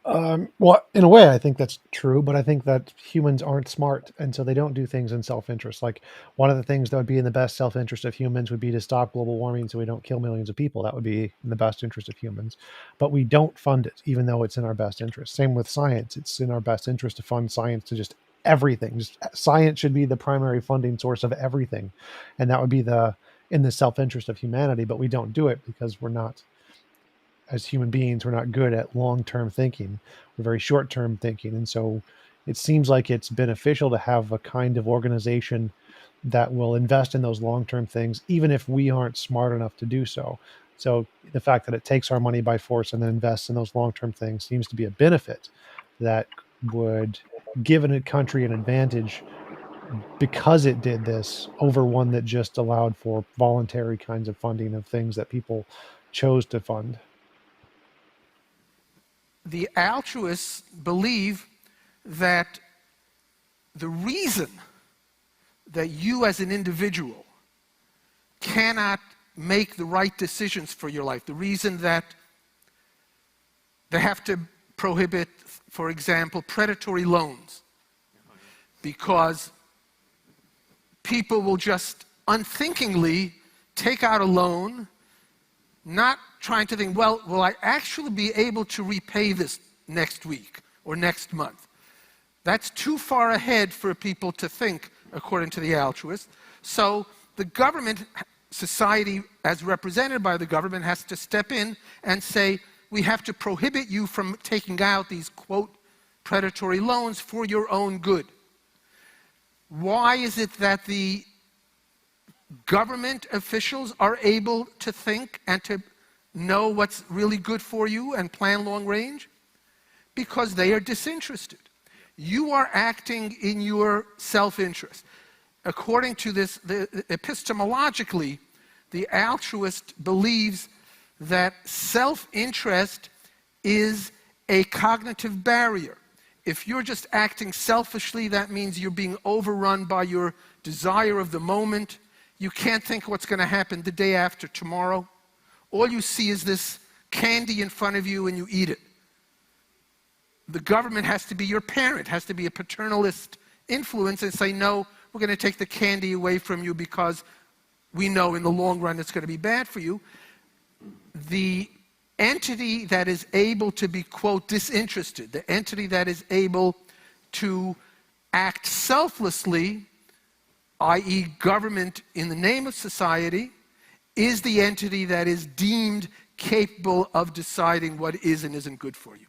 Well, in a way, I think that's true, but I think that humans aren't smart, and so they don't do things in self-interest. Like one of the things that would be in the best self-interest of humans would be to stop global warming, so we don't kill millions of people. That would be in the best interest of humans, but we don't fund it, even though it's in our best interest. Same with science; it's in our best interest to fund science to just everything. Just science should be the primary funding source of everything, and that would be the in the self-interest of humanity. But we don't do it because we're not as human beings, we're not good at long-term thinking. We're very short-term thinking. And so it seems like it's beneficial to have a kind of organization that will invest in those long-term things, even if we aren't smart enough to do so. So the fact that it takes our money by force and then invests in those long-term things seems to be a benefit that would give a country an advantage because it did this over one that just allowed for voluntary kinds of funding of things that people chose to fund. The altruists believe that the reason that you as an individual cannot make the right decisions for your life, the reason that they have to prohibit, for example, predatory loans, because people will just unthinkingly take out a loan, not trying to think, well, will I actually be able to repay this next week or next month? That's too far ahead for people to think, according to the altruists. So the government, society as represented by the government, has to step in and say, we have to prohibit you from taking out these, quote, predatory loans for your own good. Why is it that the government officials are able to think and to know what's really good for you and plan long range? Because they are disinterested. You are acting in your self-interest. According to this, epistemologically, the altruist believes that self-interest is a cognitive barrier. If you're just acting selfishly, that means you're being overrun by your desire of the moment. You can't think what's going to happen the day after tomorrow. All you see is this candy in front of you and you eat it. The government has to be your parent, has to be a paternalist influence and say, no, we're going to take the candy away from you because we know in the long run it's going to be bad for you. The entity that is able to be, quote, disinterested, the entity that is able to act selflessly, i.e. government in the name of society, is the entity that is deemed capable of deciding what is and isn't good for you.